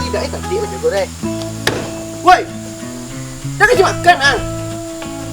tidak tadi aja gue deh. Woi, dah kerja makan ah.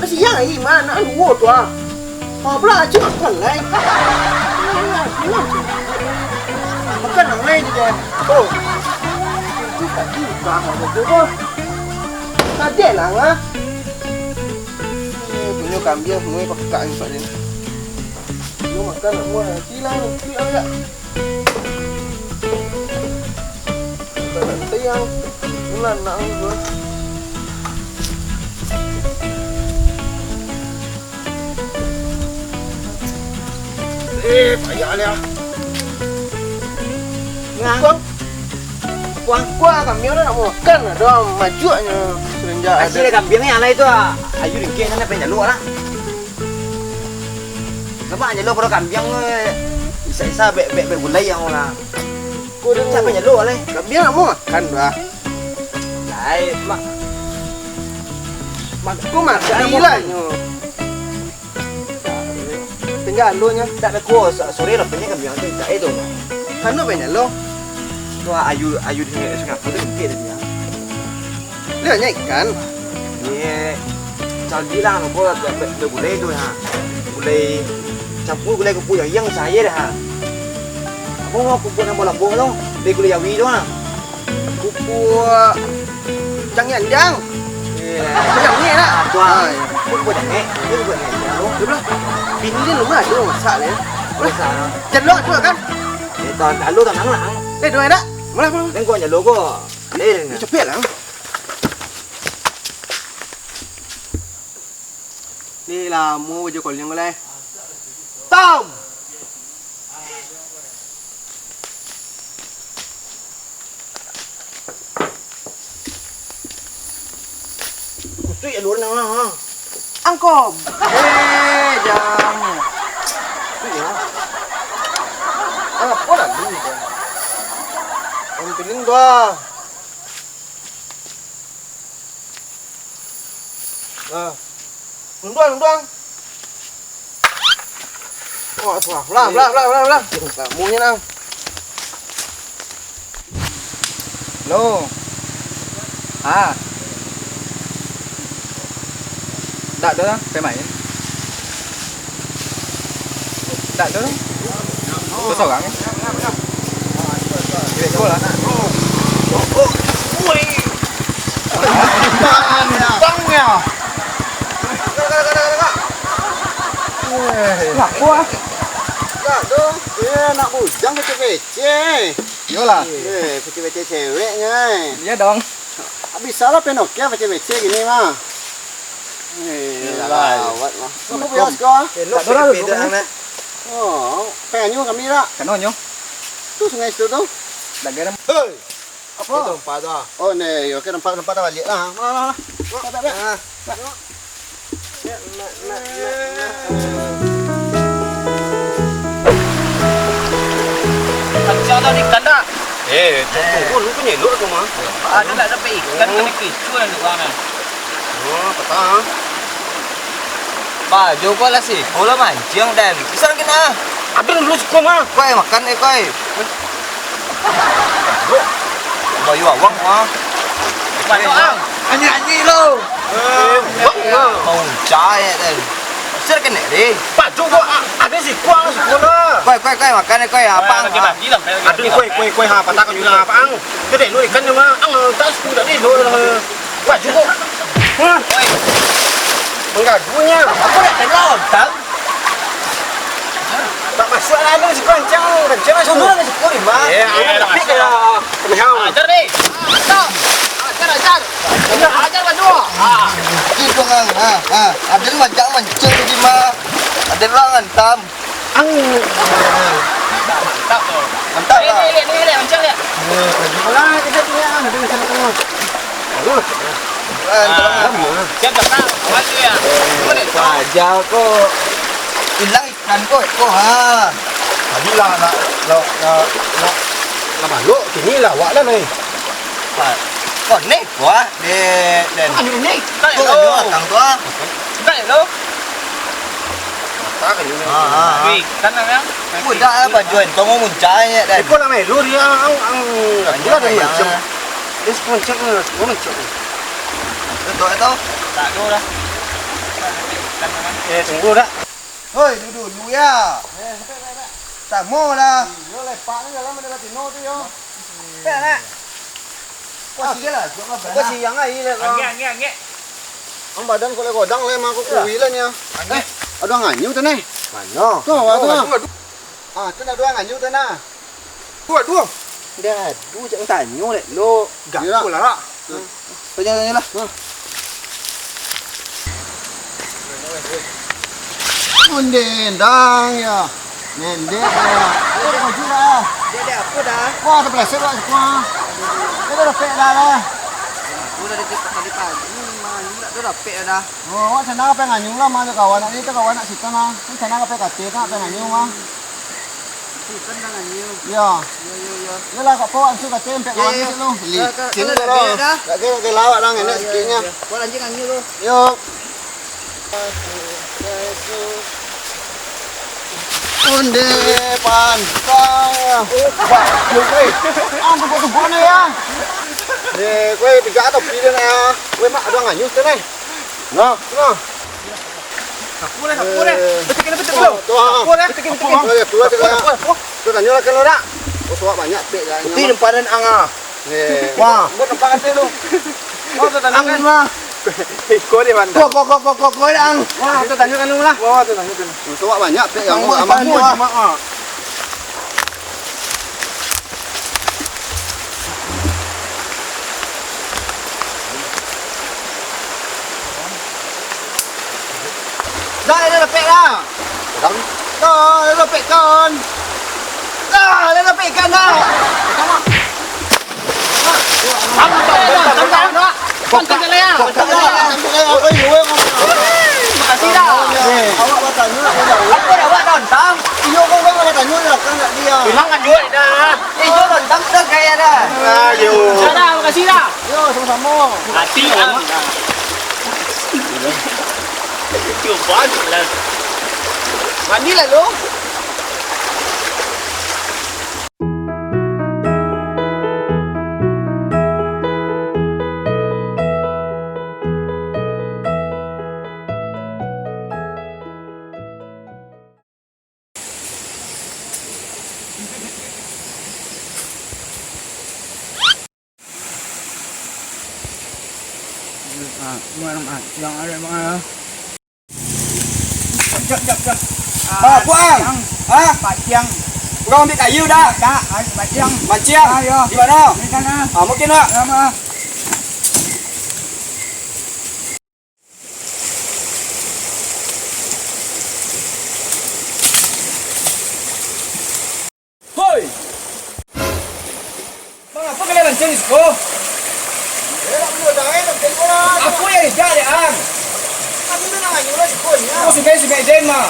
Masih yang ini mana lu tuh ah. Apa pula aja makan lah. Makan yang lain je. Oh, itu tadi bang ada tu. Tadi lah ah. Punya kambing semua pakai kain pak ni. Lu makan semua silang, silang ya. Tiang, bulan nak tu. Payah lah. Ngangkong. Kuah kambing dah nak makan dah majunya serenjak ada. Asli kambingnya ala itu ayu ringkih sana penjalu lah. Kenapa jalu pro kambing isa be gulai yang lah. Kau dah Siapa penjalu ala? kambing nak makan dah. Lai mak Kau makan lah nyo. Tinggal lu nya. tak ada kuah sore lah punya kambing tu tak itu. Kan lu banyak lu. Tu ayu di Singapura tu ringkih dia. Lihat nya ikan. Ni jadi lah aku be gulai tu ha. Gulai campur gulai kupu yang saya dah ha. Aku mau kupu nama lambung tu. Be gulai yawi tu ha. Kupu jang. Yang ni lah. Tua. Kupu jangan. Kupu jangan. Đúng rồi. Pin đi đúng rồi, đúng rồi, sợ đấy. Biasa. Chân lo chưa kan? Toàn lu toàn nắng lặng. Đây đuôi đó. Mana? Nên coi nhà lúa có đây nè. Chụp biết lắm. Đây là mua cho còn liên đây. Tôm. Tuyệt luôn nè ha. Ăn cơm. Ê, jangan. Apa dah ni? Om piling dua. Nungguan. Oh, belah. Munya nang. Lô. À. Đợi đó, cái mày. Đợi đó. Có sổ gắng ấy. Cái cô là. Ui. Băng nè. Lạc quá. Ya, tu. Nak bujang kecil-kecil. Yolah. Kecil-kecil ceweknya. Iya dong. Habis salah penoknya kecil-kecil gini mah. Lawat mah. Kamu punya sekolah? Lúc đó bị được ăn nè. Oh, pengen juga kami lah. Cái nó nhung. Tu sungai situ tu. Đặt cái đó. Hei. Apa? Itu tempat tu. Oh, ni, okey tempat dah balik lah. Mana. Cho tao đi cắn đã. Tunggu lu punya lu tu mah. Nó lại sampai ikan kan kicau yang luar nè. Oh, petang. Ba, joko lah sih. Olah mancing dan. Bisa kena. Ada lu suka mah. Koi makan koi. Bayu awang mah. Mana ang? Anyi lu. Mau cai dan. Bisa kena deh. Pak Joko ada si kuang sekolah. Koi makan koi apa? Ada kue ha patah kan juga apa ang. Jadi lu ikan mah ang tak sudah ni lu. Pak Joko. Enggak punya. Aku nak tengok tak. Tak masuk lah lu si kencang masuk. Dulu nak sekolah mah. Tapi kaya kemihau. Ajar ni. Stop. Ajar. Ajar baju. Itu ngang. Ada macam mancing di mah. Ada orang antam. Ang. Mantap tu. Mantap lah. Ni macam ni. Lah kita punya ada di sana tengok. Aduh. Siap tak? Awal tu ya. Wajar kok. Hilang ikan kok ha. Tadi lah nak balok sini lah awak lah ni. Còn nét quá để Anh ni. Tak tôi ada. là thằng quá. Tak ada. Tak kan ni. Wih, kan ya. Ui đã bà chuyển có một trái nhé đây. Kau lah ni lu dia ang. Pula dah macam. Dia seponcak ni, seponcak. Betul itu. Tak ada dah. Tunggu dah. Hoi, dulu ya. Tak mau lah. Yo lepak ni dalam ada tino tu yo. Pek nak. Kau sih lah, jangan Kau berani. siang ai le. Angge. Ang badan ko le godang le ma ko kuwi le nya. Ada nganyu tu ni. Manyo. Tu awak tu. Ah, tu nak dua nganyu tu na. Dua. Dia du jangan tanyo le. Lo Gak pula lah. tanya lah. Munden dang ya. Nendek ya. Ada kau juga. Dia apa dah? Wah, tu belasik wak semua. Dia dah pek dah lah. Aku dah dekat tadi pagi. Mana dah dapat dah. Oh, wak sana apa nganyu lah ma kawan nak ni tu kawan nak situ na. Ni sana apa kate nak apa nganyu ma. Kan dah nganyu. Ya. Yo. Yalah kau bawa ansu kate pek kawan ni lu. Sini dah. Tak ke lawak dah enak sikitnya. Kau lanjut nganyu lo. Yuk. Onde pantang. Wah, kowe. Ang tunggu ni ya. Ni kowe tiga atau pilih ni ya. Kowe mak ada nganyu tu ni. Nah. Aku dah. Betul Tu. Tu. Tu lah tu. Tu tanya lah kalau tak. Oh, suap banyak pek dah. Ti dempanan anga. Wah, buat tempat kate lu. Oh, tu tanya kan. mah. Kau dia mana? Kau ang. Wah, tu tanya kan lu lah. Wah, tu tanya kan. Suap banyak pek yang Kamu amat apa cuma ah. Dah dah pek dah. Dah pek kan. Dah pek kan dah. Kontak ke ya? Makasih dah. Awak bertanya nak dia. Aku dah buat dontang. Iyo kau kan bertanya nak kan tak dia. Hilang kan juga dah. Itu dontang dah kaya dah. Ayo. Dah, makasih dah. Yo sama-sama. Hati am. Cuba lah. Mandi lah lu. Yang ada mana? Jap. Puang. Ah, Bajang. kau ambil kayu dah. Tak, bajang. Mancing. Ayo. Di mana? Ni sana. Ah, mungkin nak. Sama. Hoi. Mengapa kalian mancing di situ? Aku yang dah dia ang. Kami tu nak nganyu lah si pun ya. Kau sungai jen mah.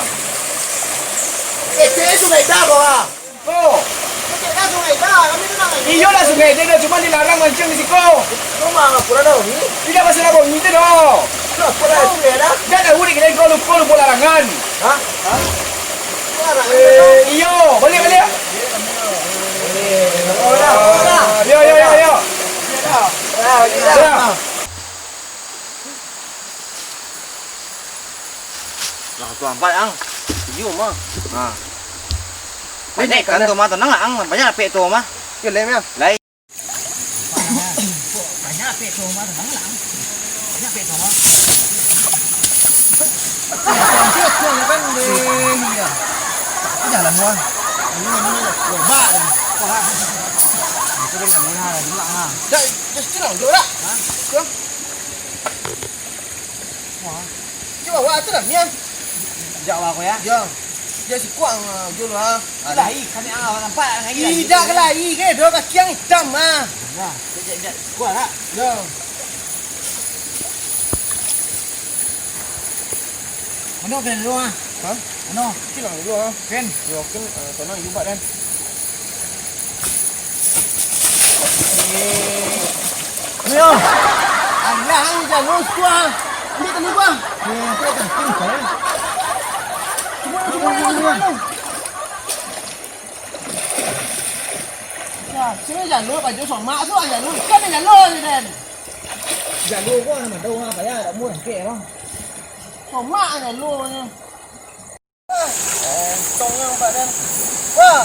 Cek sungai dah kau ah. Oh, Cek dah sungai dah. Kami tu nak nganyu. iyo lah sungai jen cuma dilarang mancing di situ. Kau mah ngapura dah ni. Tidak masalah bau itu doh. Ngapura itu ya dah. Dah dah udik kita kau lu larangan. Hah? Larang. Iyo, balik. Oh dah. Yo. Dah. Nah, tu ampai ang. Tujuh mah. Ha. Banyak kan tu mah tenang lah ang. Banyak pek tu mah. Ke lem ya. Lai. Banyak pek tu mah tenang lah. Banyak pek tu mah. Kan di ya. Jalan gua. Ini coba dah. Itu dia nak mana dulu ah. Dah, just terang je dah. Ha? Kau. Wah. Cuba buat tu dah ni. Jawab aku ya. Ya. Dia si kuang dulu ha. Lahi kami nampak lagi. Tidak ke lagi ke dia kaki yang hitam ah. Nah, jap. Kuat tak? Ya. Mana kena dulu ah? Ha? Mana? Terang dulu ha. Ken. Ya, kan tanah you buat kan. Ni ah. Allah hang jangan kuah. Ni tadi kuah. Ni apa tu? Tinggal. Cuma. Sini jalur baju sama tu jalur kan jalur ni dan. Jalur gua mà đâu ha phải là mua thằng kệ đó. Sama jalurnya. Tong yang badan. Wah.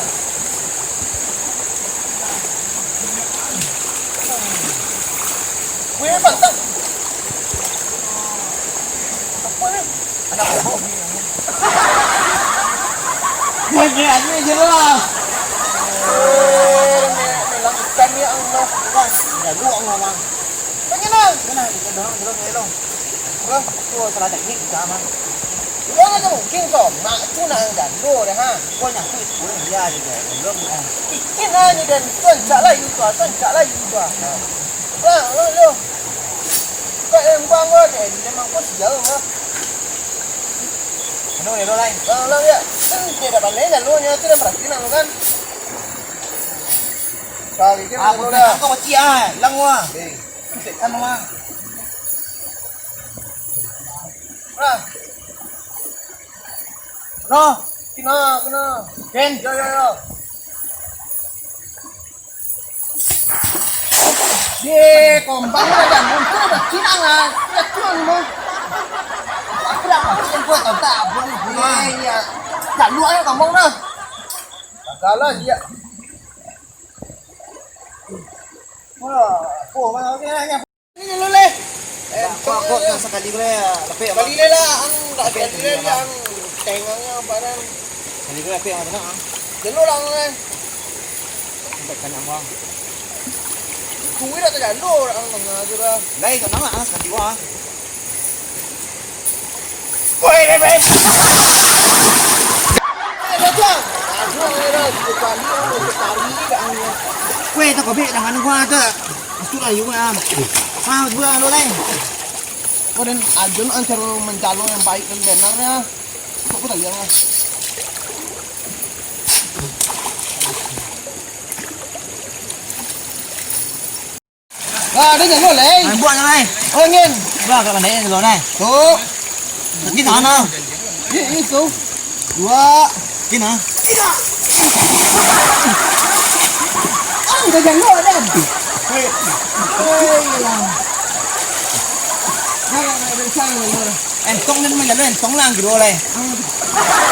Weh bantang. Apa ni? Ada apa? Ni je lah. Melang ikan ni ang no. Kan, jalur ang mamang. Pengenang. Cái này thì nó thế đâu. Vâng, Tôi salah teknik sama. Wah, ada mungkin kau nak cuna jalur dah ha. Gua nyang kuit của dia juga. Belum ah. Ikin aja dan tuan caklah juga. Wah, lo. Kau em quang quá để memang kau sejauh ha. Nó này đâu đây? Lo ya. Kan tidak balik jalurnya tu dah perhatian lo kan. Kali kita À, jalur một dah. cái có một chia lăng hoa. Để ăn hoa. Nah. Nó. Kena. Ken. Yo. Ye, kompang dah dah muncul dah cinang ah. Ya tuan mo. Aku dah macam kau tahu tak boleh. Ya. Tak luar ya kampung dah. Gagal dia. Wah, mana okey nya. Ini lule. Kok sekali gue lepek apa? Kali lah ang tak kali yang tengahnya barang. Sekali gue lepek apa nak? Jalur lang eh. Tekan yang bang. Kuwi dah jalur ang mga dura. Đây còn nắng à, sekali gua. Woi, bebek. Datang. Aku ada bukan dia tari ang Quê tao có biết đang ăn hoa chứ. Chút này cũng à. Sao vừa nó đây? Oh dan Ajun antara mencalon yang baik dan benarnya. Aku tak lihat. Ada jalur lain. Mày buat này. Oh ngin. Vâng, các bạn thấy rồi này. Tu. Cái nào nào? Itu. Dua. Cái nào? Ada jalur dan. Em tông lên mình lên tông lang kiểu này.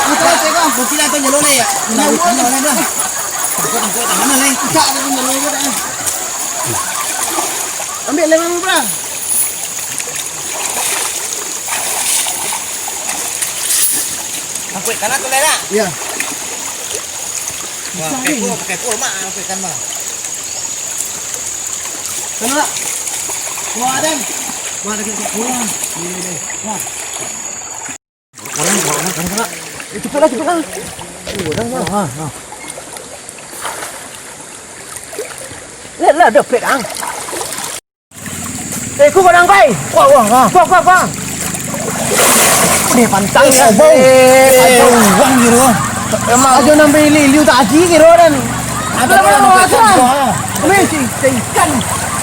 Kita tengok. Một cái tôi nhớ lô này. Nào nó lên nữa. Tôi tặng nó lên. Tak ada jalur ke dah. Ambil lemon berang. Thằng quậy cắn tôi lên ạ. Ya. Wah, pakai pul mak, pakai kan mah. Kena. Wah dan. Wah, ada kita pulang. Ini. Wah. Orang kena. Cepatlah. Lihatlah ada pedang. Kau barang bay. Wah. Ni pantang ya. Uang gitu. Emang aja nampak liu tak aji kira dan. Ada apa? Mesti ikan.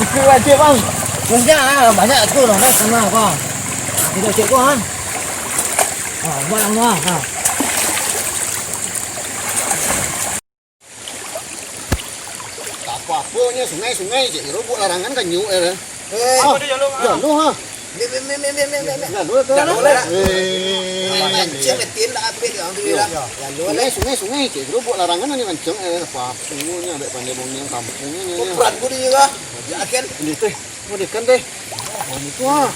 Ikan wajib bang. Maksudnya banyak tu loh, nak sama kau. Itu cek kau kan. Buat lang doang. Apa-apanya sungai je. Robot larangan kan nyuk eh. Jalur ha. Jalur tu. Mancing betin lah apa dia orang tu lah. Sungai je. Robot larangan ni mancing apa semuanya baik pandai bongnya kampungnya ni. Berat pun dia juga. Akan Ini teh. Mau dikan deh. Oh ni tu ah.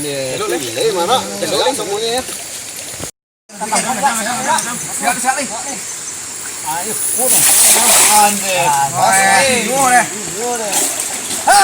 Ni ni mana? Sekarang semuanya ya. Biar sekali. Ayo, Ande. Ngô đây. Ha.